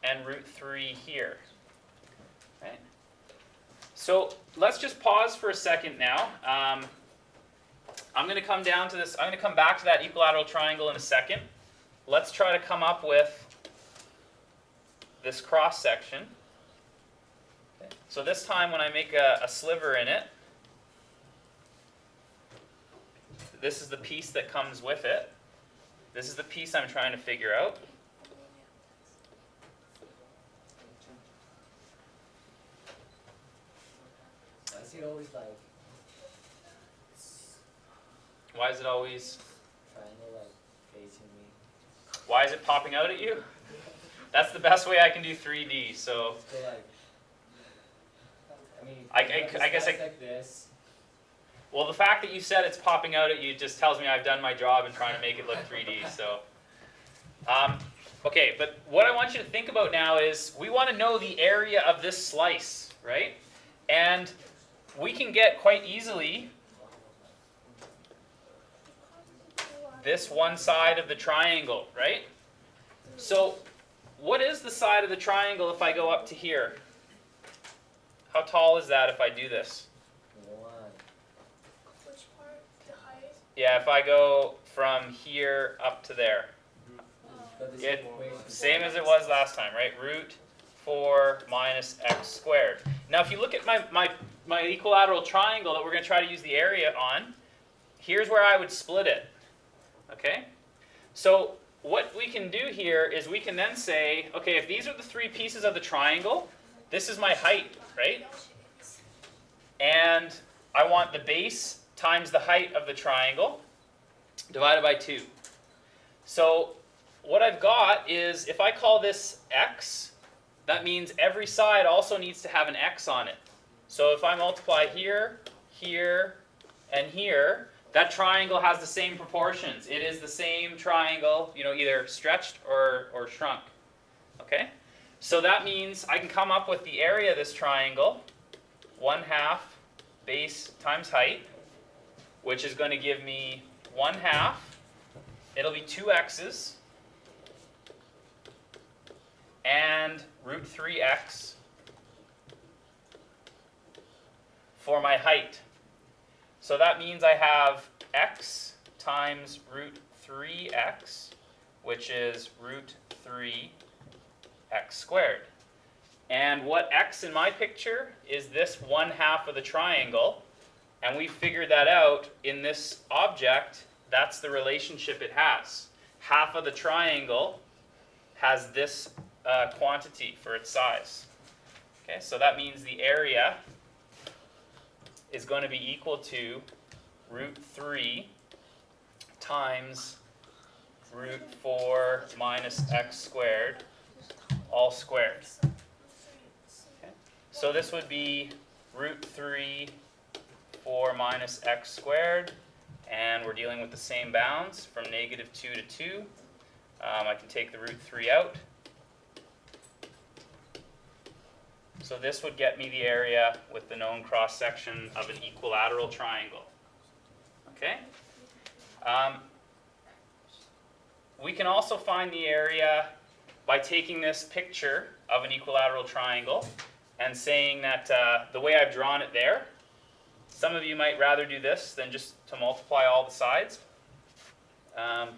and root 3 here. Right? So let's just pause for a second now. I'm going to come down to this. I'm going to come back to that equilateral triangle in a second. Let's try to come up with this cross section. Okay. So this time when I make a sliver in it, this is the piece that comes with it. This is the piece I'm trying to figure out. Why is it always like Why is it always triangle like facing me? Why is it popping out at you? That's the best way I can do 3D. So like, I mean, I guess like this. Well, the fact that you said it's popping out at you just tells me I've done my job in trying to make it look 3D. So, okay, but what I want you to think about now is we want to know the area of this slice, right? And we can get quite easily this one side of the triangle, right? So, what is the side of the triangle if I go up to here? How tall is that if I do this? Which part? The height? Yeah, if I go from here up to there. Same as it was last time, right? Root 4 minus x squared. Now if you look at my equilateral triangle that we're going to try to use the area on, here's where I would split it. Okay? So what we can do here is we can then say, okay, if these are the three pieces of the triangle, this is my height, right? And I want the base times the height of the triangle divided by 2. So what I've got is, if I call this x, that means every side also needs to have an x on it. So if I multiply here, here, and here, that triangle has the same proportions. It is the same triangle, you know, either stretched or shrunk. Okay? So that means I can come up with the area of this triangle, 1/2 base times height, which is going to give me 1/2. It'll be 2 x's and root 3x for my height. So that means I have x times root 3x, which is root 3x squared. And what x in my picture is this 1/2 of the triangle. And we figured that out in this object. That's the relationship it has. Half of the triangle has this quantity for its size. Okay, so that means the area is going to be equal to root 3 times root 4 minus x squared, all squared. Okay. So this would be root 3 4 minus x squared, and we're dealing with the same bounds from -2 to 2. I can take the root 3 out. So this would get me the area with the known cross-section of an equilateral triangle. Okay? We can also find the area by taking this picture of an equilateral triangle and saying that the way I've drawn it there, some of you might rather do this than just to multiply all the sides. I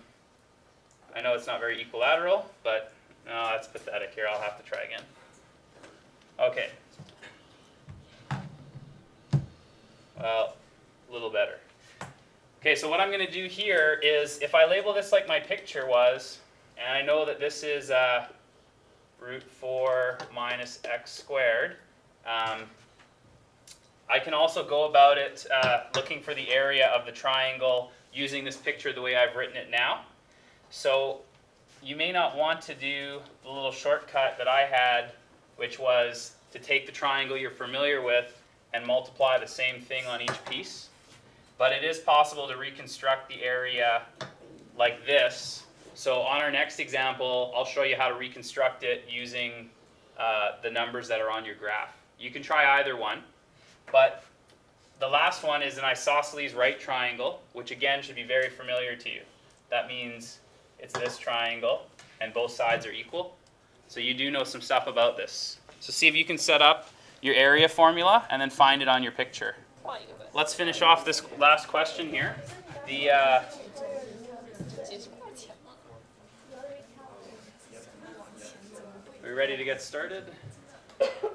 know it's not very equilateral, but no, that's pathetic. Here, I'll have to try again. Okay. Well, a little better. Okay, so what I'm going to do here is, if I label this like my picture was, and I know that this is root 4 minus x squared, I can also go about it looking for the area of the triangle using this picture the way I've written it now. So you may not want to do the little shortcut that I had, which was to take the triangle you're familiar with and multiply the same thing on each piece. But it is possible to reconstruct the area like this. So on our next example, I'll show you how to reconstruct it using the numbers that are on your graph. You can try either one, but the last one is an isosceles right triangle, which again should be very familiar to you. That means it's this triangle, and both sides are equal. So you do know some stuff about this. So see if you can set up your area formula and then find it on your picture. Let's finish off this last question here. Are we ready to get started?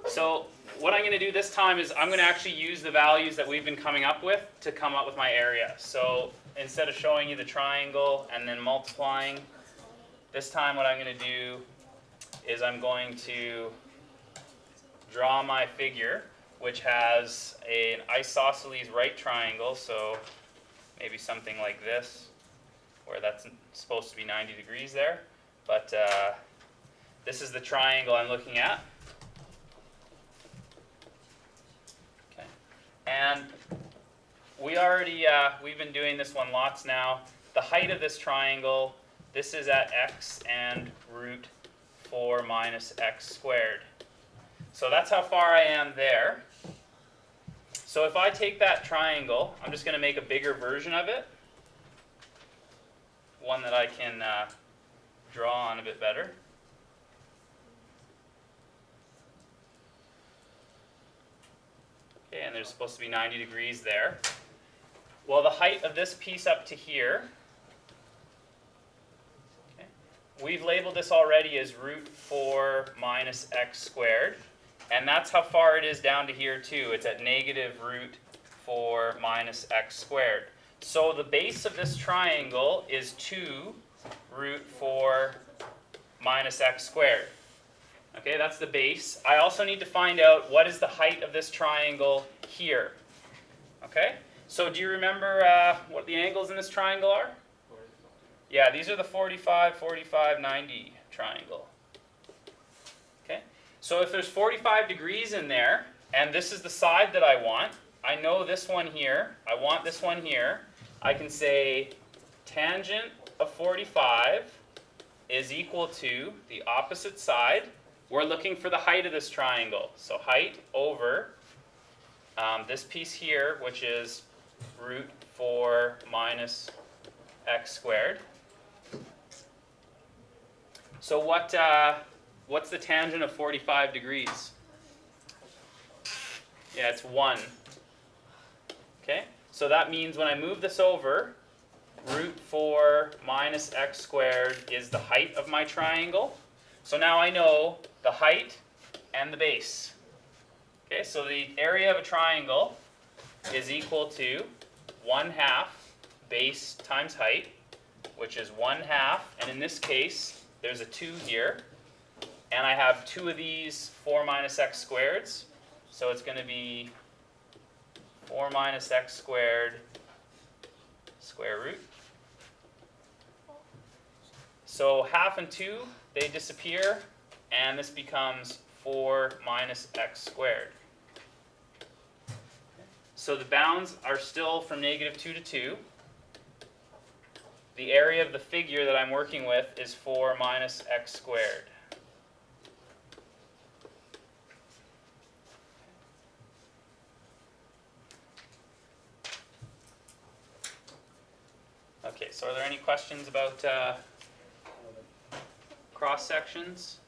So what I'm going to do this time is I'm going to actually use the values that we've been coming up with to come up with my area. So instead of showing you the triangle and then multiplying, this time what I'm going to do is I'm going to draw my figure, which has an isosceles right triangle, so maybe something like this, where that's supposed to be 90 degrees there. But this is the triangle I'm looking at. Okay. And we've been doing this one lots now. The height of this triangle, this is at x and root 4 minus x squared. So that's how far I am there. So if I take that triangle, I'm just going to make a bigger version of it. One that I can draw on a bit better. Okay, and there's supposed to be 90 degrees there. Well, the height of this piece up to here, okay, we've labeled this already as root 4 minus x squared. And that's how far it is down to here too. It's at negative root 4 minus x squared. So the base of this triangle is 2 root 4 minus x squared. Okay, that's the base. I also need to find out what is the height of this triangle here. Okay, so do you remember what the angles in this triangle are? Yeah, these are the 45, 45, 90 triangle. Okay, so if there's 45 degrees in there, and this is the side that I want, I know this one here, I want this one here, I can say tangent of 45 is equal to the opposite side. We're looking for the height of this triangle. So height over this piece here, which is root 4 minus x squared. So what's the tangent of 45 degrees? Yeah, it's 1. Okay, so that means when I move this over, root 4 minus x squared is the height of my triangle. So now I know the height and the base. Okay, so the area of a triangle is equal to 1/2 base times height, which is 1/2, and in this case, there's a 2 here, and I have 2 of these 4 minus x squareds, so it's going to be 4 minus x squared square root. So 1/2 and 2, they disappear, and this becomes 4 minus x squared. So the bounds are still from -2 to 2. The area of the figure that I'm working with is 4 minus x squared. Okay, so are there any questions about cross sections?